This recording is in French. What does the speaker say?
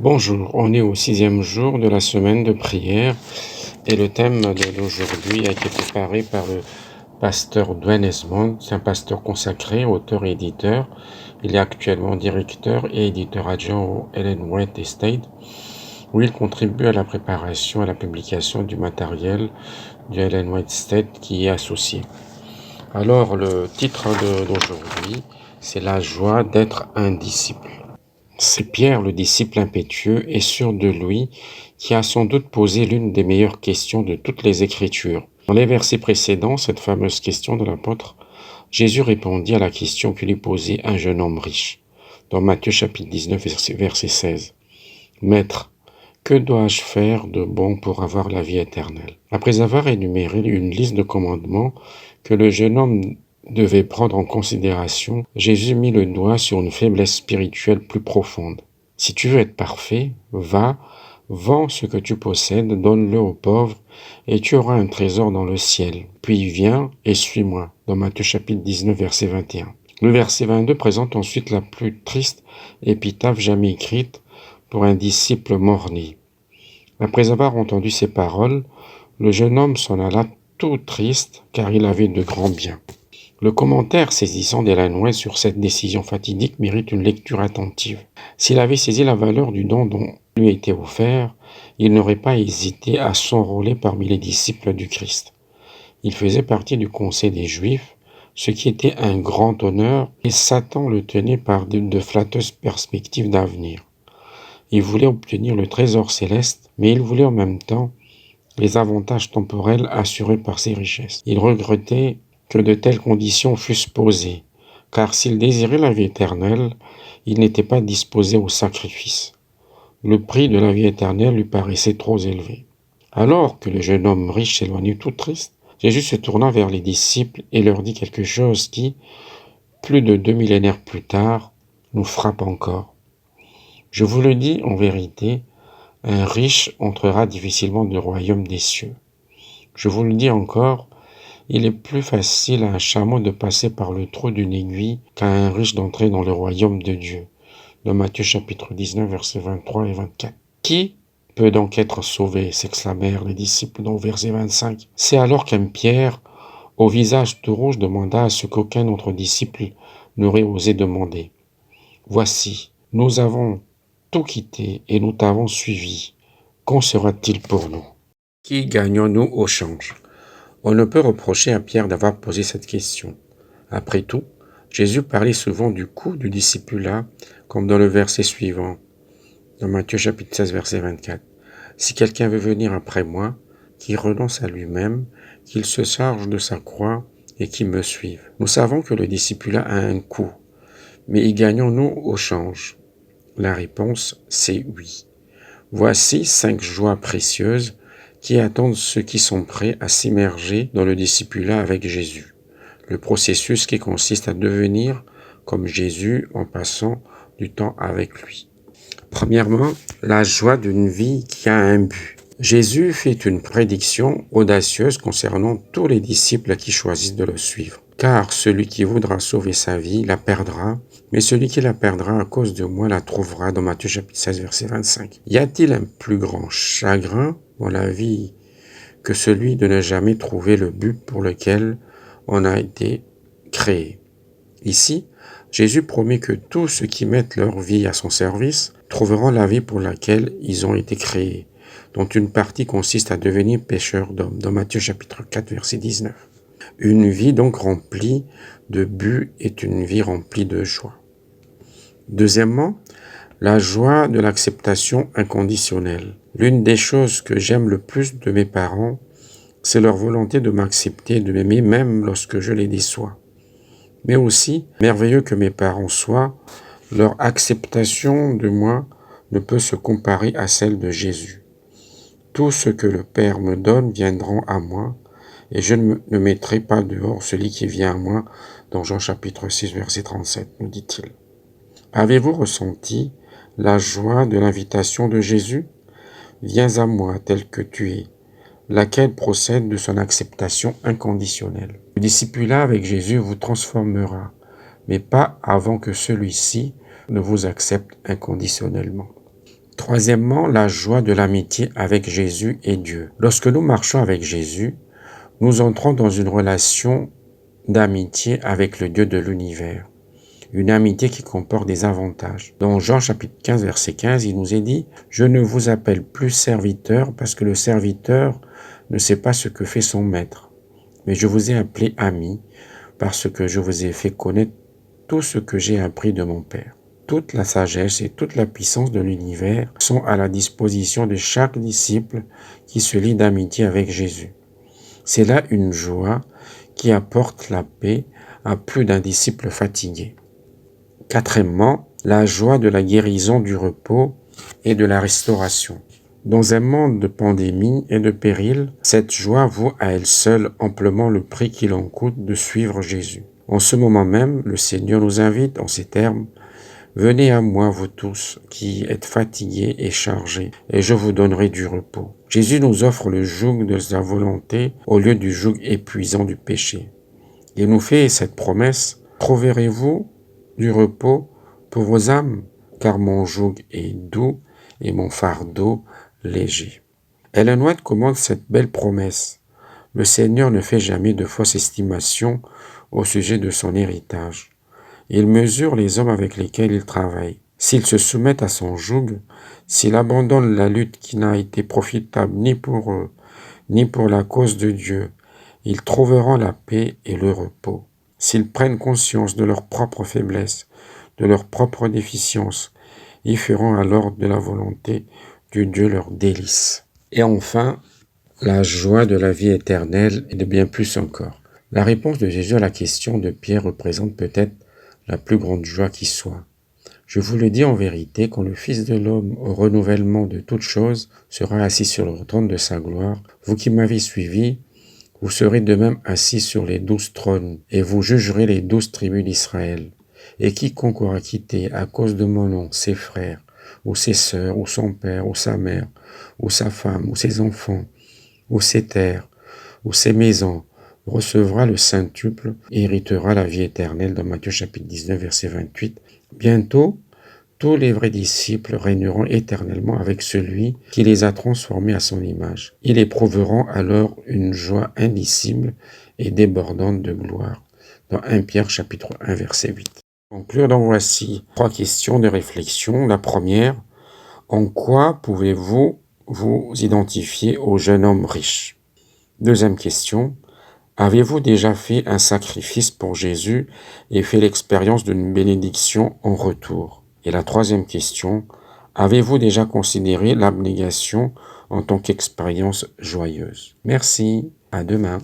Bonjour, on est au 6e jour de la semaine de prière et le thème d'aujourd'hui a été préparé par le pasteur Dwayne Esmond. C'est un pasteur consacré, auteur et éditeur. Il est actuellement directeur et éditeur adjoint au Ellen White Estate, où il contribue à la préparation et à la publication du matériel du Ellen White Estate qui y est associé. Alors, le titre d'aujourd'hui, c'est la joie d'être un disciple. C'est Pierre, le disciple impétueux et sûr de lui, qui a sans doute posé l'une des meilleures questions de toutes les Écritures. Dans les versets précédents, cette fameuse question de l'apôtre, Jésus répondit à la question que lui posait un jeune homme riche. Dans Matthieu chapitre 19, verset 16. Maître, que dois-je faire de bon pour avoir la vie éternelle? Après avoir énuméré une liste de commandements que le jeune homme devait prendre en considération, Jésus mit le doigt sur une faiblesse spirituelle plus profonde. Si tu veux être parfait, va, vends ce que tu possèdes, donne-le aux pauvres, et tu auras un trésor dans le ciel. Puis viens et suis-moi. Dans Matthieu chapitre 19, verset 21. Le verset 22 présente ensuite la plus triste épitaphe jamais écrite pour un disciple mort-né. Après avoir entendu ces paroles, le jeune homme s'en alla tout triste, car il avait de grands biens. Le commentaire saisissant d'Ellen White sur cette décision fatidique mérite une lecture attentive. S'il avait saisi la valeur du don dont lui a été offert, il n'aurait pas hésité à s'enrôler parmi les disciples du Christ. Il faisait partie du conseil des Juifs, ce qui était un grand honneur, et Satan le tenait par de flatteuses perspectives d'avenir. Il voulait obtenir le trésor céleste, mais il voulait en même temps les avantages temporels assurés par ses richesses. Il regrettait que de telles conditions fussent posées, car s'il désirait la vie éternelle, il n'était pas disposé au sacrifice. Le prix de la vie éternelle lui paraissait trop élevé. Alors que le jeune homme riche s'éloignait tout triste, Jésus se tourna vers les disciples et leur dit quelque chose qui, plus de 2 millénaires plus tard, nous frappe encore. Je vous le dis en vérité, un riche entrera difficilement dans le royaume des cieux. Je vous le dis encore, il est plus facile à un chameau de passer par le trou d'une aiguille qu'à un riche d'entrer dans le royaume de Dieu. Dans Matthieu chapitre 19, versets 23 et 24. Qui peut donc être sauvé? S'exclamèrent les disciples dans le verset 25. C'est alors qu'un Pierre, au visage tout rouge, demanda ce qu'aucun autre disciple n'aurait osé demander. Voici, nous avons tout quitté et nous t'avons suivi. Qu'en sera-t-il pour nous? Qui gagnons-nous au change? On ne peut reprocher à Pierre d'avoir posé cette question. Après tout, Jésus parlait souvent du coût du discipulat, comme dans le verset suivant, dans Matthieu chapitre 16, verset 24. Si quelqu'un veut venir après moi, qu'il renonce à lui-même, qu'il se charge de sa croix et qu'il me suive. Nous savons que le discipulat a un coût, mais y gagnons-nous au change? La réponse, c'est oui. Voici 5 joies précieuses qui attendent ceux qui sont prêts à s'immerger dans le discipulat avec Jésus. Le processus qui consiste à devenir comme Jésus en passant du temps avec lui. Premièrement, la joie d'une vie qui a un but. Jésus fait une prédiction audacieuse concernant tous les disciples qui choisissent de le suivre. Car celui qui voudra sauver sa vie la perdra, mais celui qui la perdra à cause de moi la trouvera, dans Matthieu chapitre 16, verset 25. Y a-t-il un plus grand chagrin dans la vie que celui de ne jamais trouver le but pour lequel on a été créé? Ici, Jésus promet que tous ceux qui mettent leur vie à son service trouveront la vie pour laquelle ils ont été créés, dont une partie consiste à devenir pécheurs d'hommes, dans Matthieu chapitre 4, verset 19. Une vie donc remplie de buts est une vie remplie de joie. Deuxièmement, la joie de l'acceptation inconditionnelle. L'une des choses que j'aime le plus de mes parents, c'est leur volonté de m'accepter, de m'aimer même lorsque je les déçois. Mais aussi, merveilleux que mes parents soient, leur acceptation de moi ne peut se comparer à celle de Jésus. Tout ce que le Père me donne viendra à moi, et je ne mettrai pas dehors celui qui vient à moi, dans Jean chapitre 6, verset 37, nous dit-il. Avez-vous ressenti la joie de l'invitation de Jésus? Viens à moi tel que tu es, laquelle procède de son acceptation inconditionnelle. Le discipulat avec Jésus vous transformera, mais pas avant que celui-ci ne vous accepte inconditionnellement. Troisièmement, la joie de l'amitié avec Jésus et Dieu. Lorsque nous marchons avec Jésus, nous entrons dans une relation d'amitié avec le Dieu de l'univers. Une amitié qui comporte des avantages. Dans Jean chapitre 15, verset 15, il nous est dit « Je ne vous appelle plus serviteur parce que le serviteur ne sait pas ce que fait son maître. Mais je vous ai appelé ami parce que je vous ai fait connaître tout ce que j'ai appris de mon Père. » Toute la sagesse et toute la puissance de l'univers sont à la disposition de chaque disciple qui se lie d'amitié avec Jésus. C'est là une joie qui apporte la paix à plus d'un disciple fatigué. Quatrièmement, la joie de la guérison, du repos et de la restauration. Dans un monde de pandémie et de péril, cette joie vaut à elle seule amplement le prix qu'il en coûte de suivre Jésus. En ce moment même, le Seigneur nous invite en ces termes « Venez à moi, vous tous, qui êtes fatigués et chargés, et je vous donnerai du repos. » Jésus nous offre le joug de sa volonté au lieu du joug épuisant du péché. Il nous fait cette promesse « Trouverez-vous du repos pour vos âmes, car mon joug est doux et mon fardeau léger. » Ellen White commande cette belle promesse. Le Seigneur ne fait jamais de fausse estimation au sujet de son héritage. Il mesure les hommes avec lesquels il travaille. S'ils se soumettent à son joug, s'ils abandonnent la lutte qui n'a été profitable ni pour eux, ni pour la cause de Dieu, ils trouveront la paix et le repos. S'ils prennent conscience de leur propre faiblesse, de leur propre déficience, ils feront alors de la volonté de Dieu leur délice. Et enfin, la joie de la vie éternelle et de bien plus encore. La réponse de Jésus à la question de Pierre représente peut-être la plus grande joie qui soit. Je vous le dis en vérité, quand le Fils de l'homme, au renouvellement de toutes choses, sera assis sur le trône de sa gloire, vous qui m'avez suivi, vous serez de même assis sur les 12 trônes, et vous jugerez les 12 tribus d'Israël. Et quiconque aura quitté à cause de mon nom ses frères, ou ses sœurs, ou son père, ou sa mère, ou sa femme, ou ses enfants, ou ses terres, ou ses maisons, recevra le centuple et héritera la vie éternelle dans Matthieu chapitre 19, verset 28. Bientôt, tous les vrais disciples régneront éternellement avec celui qui les a transformés à son image. Ils éprouveront alors une joie indicible et débordante de gloire. Dans 1 Pierre chapitre 1, verset 8. Pour conclure, donc voici 3 questions de réflexion. La première, en quoi pouvez-vous vous identifier au jeune homme riche? Deuxième question, avez-vous déjà fait un sacrifice pour Jésus et fait l'expérience d'une bénédiction en retour? Et la troisième question, avez-vous déjà considéré l'abnégation en tant qu'expérience joyeuse? Merci, à demain.